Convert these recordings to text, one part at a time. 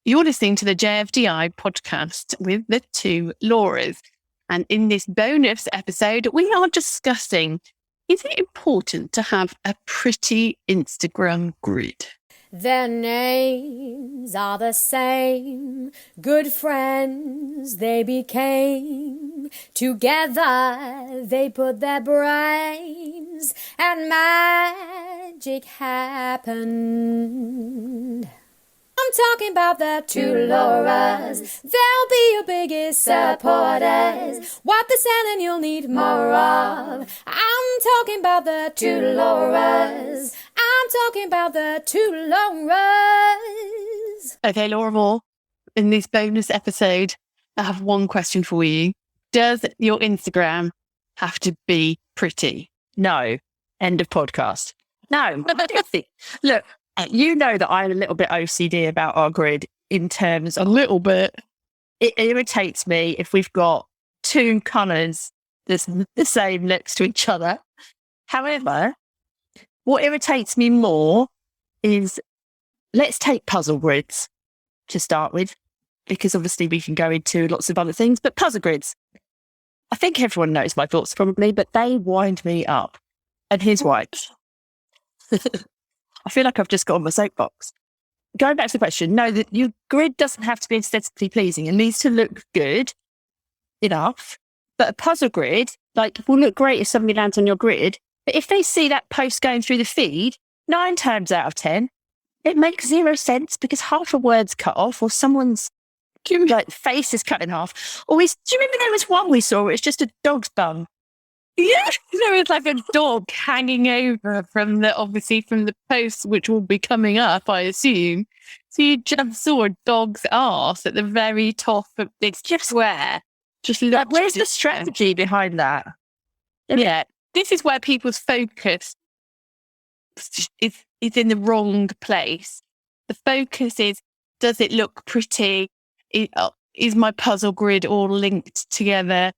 You're listening to the JFDI podcast with the two Lauras. And in this bonus episode, we are discussing, is it important to have a pretty Instagram grid? Their names are the same, good friends they became. Together they put their brains and magic happened. I'm talking about the two Lauras. They'll be your biggest supporters. What they're selling you'll need more of. I'm talking about the two Lauras. I'm talking about the two Lauras. Okay, Laura Moore, in this bonus episode, I have one question for you. Does your Instagram have to be pretty? No. End of podcast. No. Look, you know that I'm a little bit OCD about our grid in terms of... A little bit. It irritates me if we've got two colours that's the same next to each other. However, what irritates me more is, let's take puzzle grids to start with, because obviously we can go into lots of other things, but puzzle grids. I think everyone knows my thoughts probably, but they wind me up. And here's why. I feel like I've just got on my soapbox. Going back to the question, no, that your grid doesn't have to be aesthetically pleasing. It needs to look good enough. But a puzzle grid, will look great if somebody lands on your grid. But if they see that post going through the feed, 9 times out of 10, it makes zero sense because half a word's cut off or someone's face is cut in half. Do you remember there was one we saw where it's just a dog's bum? Yeah, there was like a dog hanging over from the post, which will be coming up, I assume. So you just saw a dog's arse at the very top of this square. Where's the strategy behind that? Yeah, this is where people's focus is in the wrong place. The focus is, does it look pretty? Is my puzzle grid all linked together?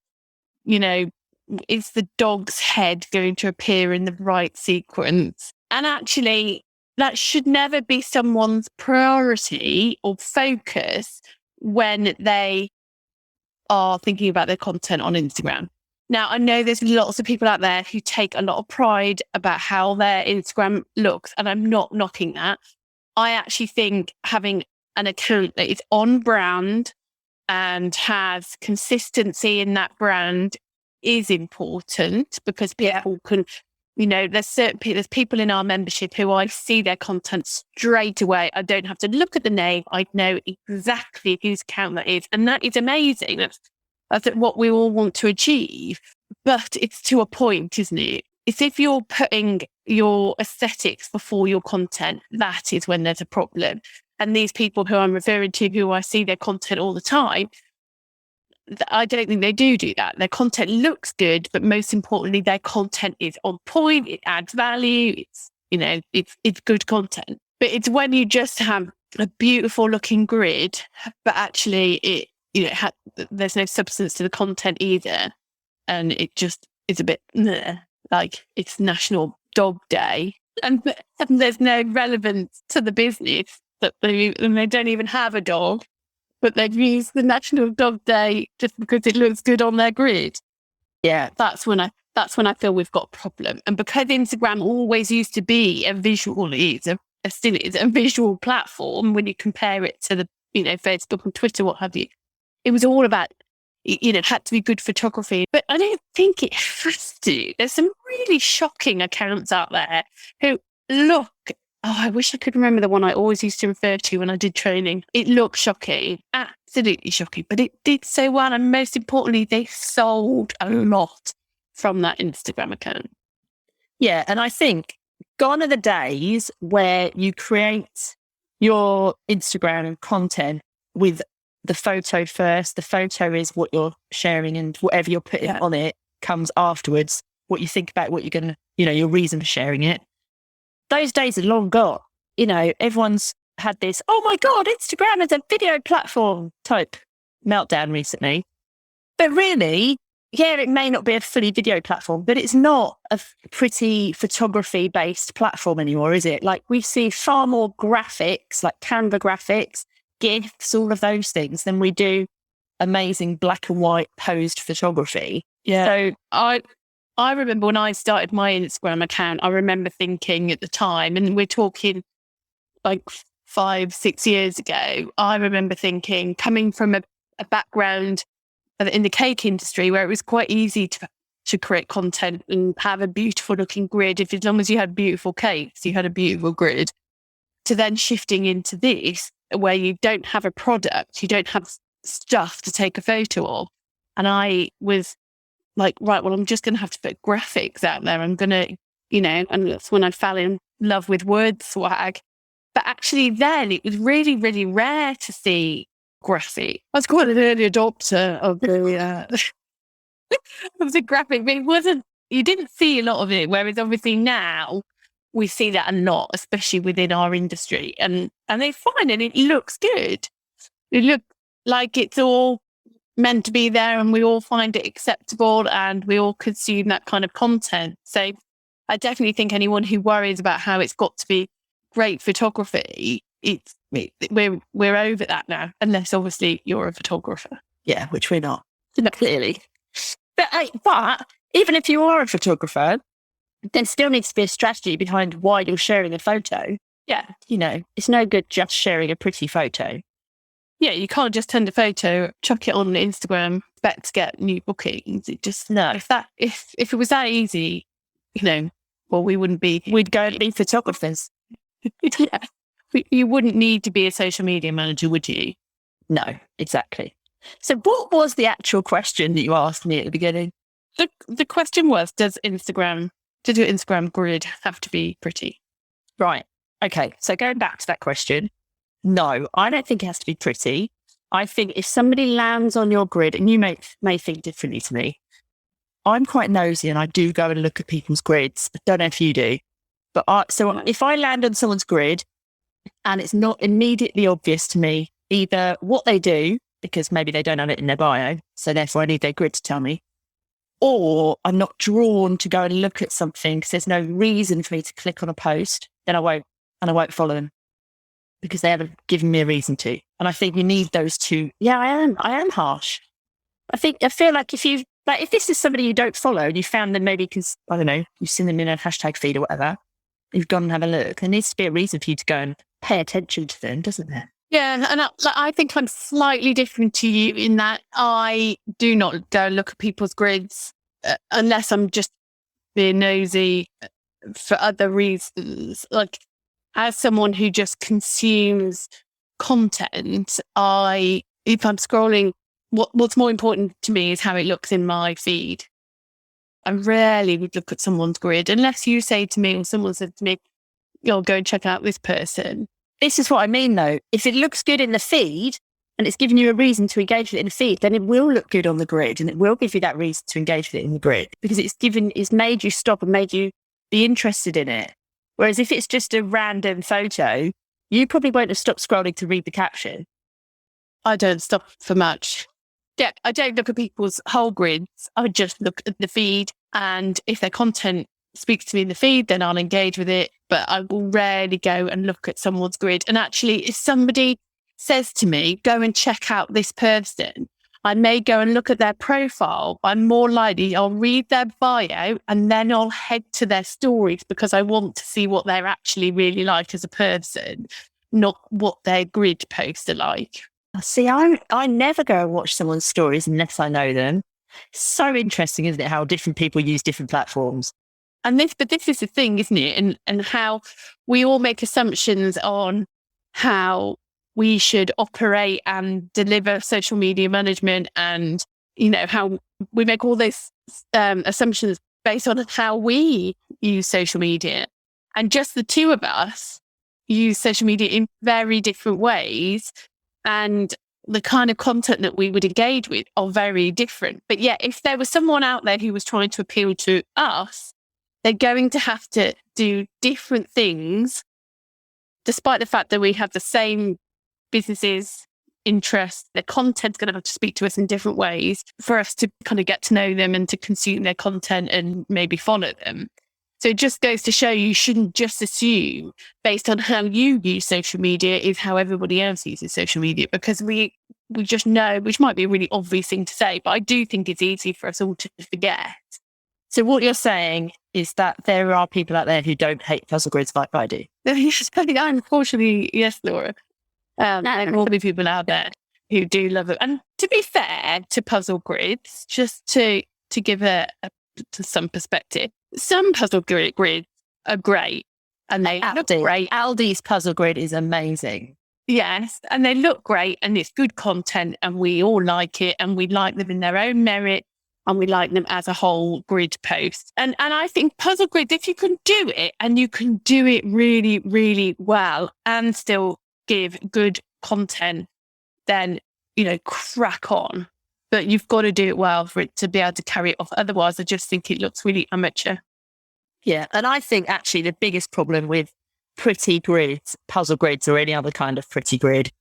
Is the dog's head going to appear in the right sequence? And actually, that should never be someone's priority or focus when they are thinking about their content on Instagram. Now, I know there's lots of people out there who take a lot of pride about how their Instagram looks, and I'm not knocking that. I actually think having an account that is on brand and has consistency in that brand is important, because people can, there's people in our membership who I see their content straight away. I don't have to look at the name. I know exactly whose account that is. And that is amazing. That's what we all want to achieve. But it's to a point, isn't it? It's if you're putting your aesthetics before your content, that is when there's a problem. And these people who I'm referring to, who I see their content all the time, I don't think they do that. Their content looks good, but most importantly, their content is on point. It adds value. It's good content. But it's when you just have a beautiful looking grid, but actually there's no substance to the content either, and it just is a bit like it's National Dog Day, and there's no relevance to the business and they don't even have a dog. But they've used the National Dog Day just because it looks good on their grid. Yeah, that's when I feel we've got a problem. And because Instagram always used to be still is a visual platform when you compare it to the Facebook and Twitter, what have you. It was all about it had to be good photography, but I don't think it has to. There's some really shocking accounts out there who look. Oh, I wish I could remember the one I always used to refer to when I did training. It looked shocking, absolutely shocking, but it did so well. And most importantly, they sold a lot from that Instagram account. Yeah, and I think gone are the days where you create your Instagram content with the photo first. The photo is what you're sharing, and whatever you're putting on it comes afterwards. What you think about what you're going to, your reason for sharing it. Those days are long gone. Everyone's had this, oh my God, Instagram is a video platform type meltdown recently. But really, it may not be a fully video platform, but it's not a pretty photography-based platform anymore, is it? We see far more graphics, like Canva graphics, GIFs, all of those things, than we do amazing black and white posed photography. Yeah. So I remember when I started my Instagram account, I remember thinking at the time, and we're talking like 5-6 years ago, I remember thinking, coming from a background in the cake industry where it was quite easy to create content and have a beautiful looking grid. If as long as you had beautiful cakes, you had a beautiful grid. To then shifting into this, where you don't have a product, you don't have stuff to take a photo of. And I was like, right, well, I'm just going to have to put graphics out there. I'm going to, and that's when I fell in love with word swag. But actually then it was really, really rare to see graphic. I was quite an early adopter of the graphic, but it wasn't, you didn't see a lot of it. Whereas obviously now we see that a lot, especially within our industry, and it's fine and it looks good. It looks like it's all meant to be there and we all find it acceptable and we all consume that kind of content. So I definitely think anyone who worries about how it's got to be great photography, we're over that now, unless obviously you're a photographer. Yeah, which we're not, clearly. But even if you are a photographer, there still needs to be a strategy behind why you're sharing a photo. Yeah. It's no good just sharing a pretty photo. Yeah, you can't just send a photo, chuck it on Instagram, expect to get new bookings. It just, no. If it was that easy, well, we'd go and be photographers. Yeah. You wouldn't need to be a social media manager, would you? No, exactly. So what was the actual question that you asked me at the beginning? The question was, does your Instagram grid have to be pretty? Right. Okay. So going back to that question, no, I don't think it has to be pretty. I think if somebody lands on your grid, and you may think differently to me, I'm quite nosy and I do go and look at people's grids. I don't know if you do. But if I land on someone's grid and it's not immediately obvious to me either what they do, because maybe they don't have it in their bio, so therefore I need their grid to tell me, or I'm not drawn to go and look at something because there's no reason for me to click on a post, then I won't follow them because they haven't given me a reason to. And I think you need those two. Yeah, I am harsh. I feel like if this is somebody you don't follow and you found them maybe because, I don't know, you've seen them in a hashtag feed or whatever, you've gone and have a look, there needs to be a reason for you to go and pay attention to them, doesn't there? Yeah, and I think I'm slightly different to you in that I do not go look at people's grids unless I'm just being nosy for other reasons. Like, as someone who just consumes content, if I'm scrolling, what's more important to me is how it looks in my feed. I rarely would look at someone's grid unless you say to me or someone said to me, go and check out this person. This is what I mean, though. If it looks good in the feed and it's giving you a reason to engage with it in the feed, then it will look good on the grid and it will give you that reason to engage with it in the grid because it's made you stop and made you be interested in it. Whereas if it's just a random photo, you probably won't have stopped scrolling to read the caption. I don't stop for much. Yeah, I don't look at people's whole grids. I would just look at the feed. And if their content speaks to me in the feed, then I'll engage with it. But I will rarely go and look at someone's grid. And actually, if somebody says to me, go and check out this person, I may go and look at their profile. I'm more likely I'll read their bio and then I'll head to their stories because I want to see what they're actually really like as a person, not what their grid posts are like. See, I never go and watch someone's stories unless I know them. So interesting, isn't it, how different people use different platforms? But this is the thing, isn't it? And how we all make assumptions on how we should operate and deliver social media management, and how we make all these assumptions based on how we use social media. And just the two of us use social media in very different ways, and the kind of content that we would engage with are very different. But yeah, if there was someone out there who was trying to appeal to us, they're going to have to do different things, despite the fact that we have the same businesses, interests. Their content's going to have to speak to us in different ways for us to kind of get to know them and to consume their content and maybe follow them. So it just goes to show you shouldn't just assume based on how you use social media is how everybody else uses social media, because we just know, which might be a really obvious thing to say, but I do think it's easy for us all to forget. So what you're saying is that there are people out there who don't hate puzzle grids like I do. Unfortunately, yes, Laura. There are all the people out there who do love it. And to be fair to puzzle grids, just to give to some perspective, some puzzle grids are great and they look great. Aldi's puzzle grid is amazing. Yes, and they look great and it's good content and we all like it and we like them in their own merit and we like them as a whole grid post. And I think puzzle grids, if you can do it and you can do it really, really well and still give good content, then, crack on. But you've got to do it well for it to be able to carry it off. Otherwise, I just think it looks really amateur. Yeah. And I think actually the biggest problem with pretty grids, puzzle grids, or any other kind of pretty grid,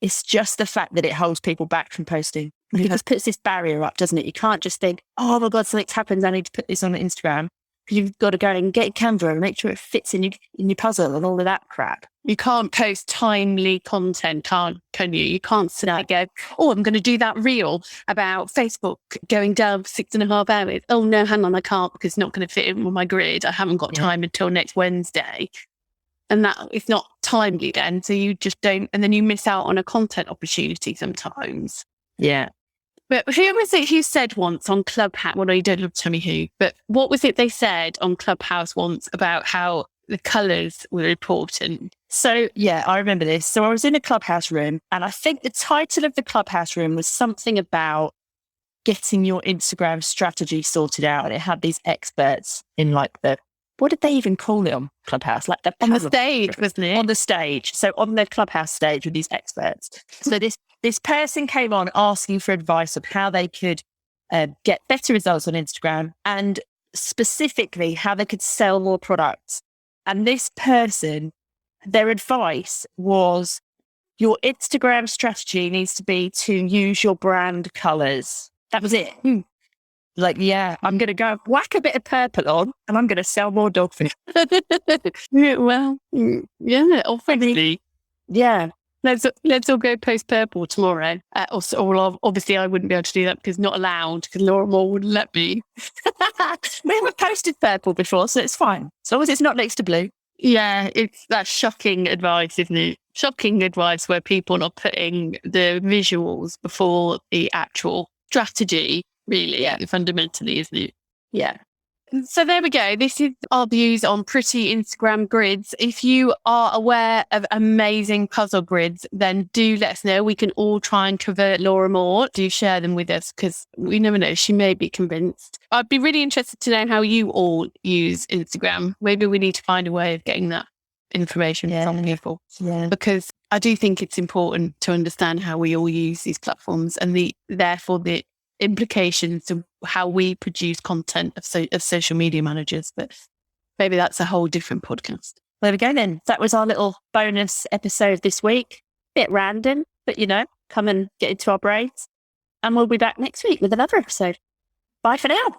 is just the fact that it holds people back from posting. It just puts this barrier up, doesn't it? You can't just think, oh my God, something's happened, I need to put this on Instagram. Because you've got to go and get Canva and make sure it fits in your puzzle and all of that crap. You can't post timely content, can you? You can't sit there and go, oh, I'm going to do that reel about Facebook going down for 6.5 hours. Oh, no, hang on, I can't because it's not going to fit in with my grid. I haven't got time until next Wednesday. And that it's not timely then. So you just don't, and then you miss out on a content opportunity sometimes. Yeah. But who was it who said once on Clubhouse? Well, no, you don't love to tell me who, but what was it they said on Clubhouse once about how the colours were important? So, yeah, I remember this. So I was in a Clubhouse room and I think the title of the Clubhouse room was something about getting your Instagram strategy sorted out. And it had these experts in what did they even call it on Clubhouse? On the stage, wasn't it? On the stage. So on the Clubhouse stage with these experts. So this person came on asking for advice of how they could get better results on Instagram and specifically how they could sell more products. And this person, their advice was your Instagram strategy needs to be to use your brand colors. That was it. I'm going to go whack a bit of purple on and I'm going to sell more dog food. Obviously. Yeah. Let's all go post purple tomorrow. Obviously, I wouldn't be able to do that because not allowed, because Laura Moore wouldn't let me. We haven't posted purple before, so it's fine. As long as it's not next to blue. Yeah, that's shocking advice, isn't it? Shocking advice where people are putting the visuals before the actual strategy, really, fundamentally, isn't it? Yeah. So there we go. This is our views on pretty Instagram grids. If you are aware of amazing puzzle grids, then do let us know. We can all try and convert Laura Moore. Do share them with us because we never know. She may be convinced. I'd be really interested to know how you all use Instagram. Maybe we need to find a way of getting that information from people. Yeah. Because I do think it's important to understand how we all use these platforms and therefore the implications of how we produce content of social media managers, but maybe that's a whole different podcast. There we go then. That was our little bonus episode this week. Bit random, but come and get into our brains. And we'll be back next week with another episode. Bye for now.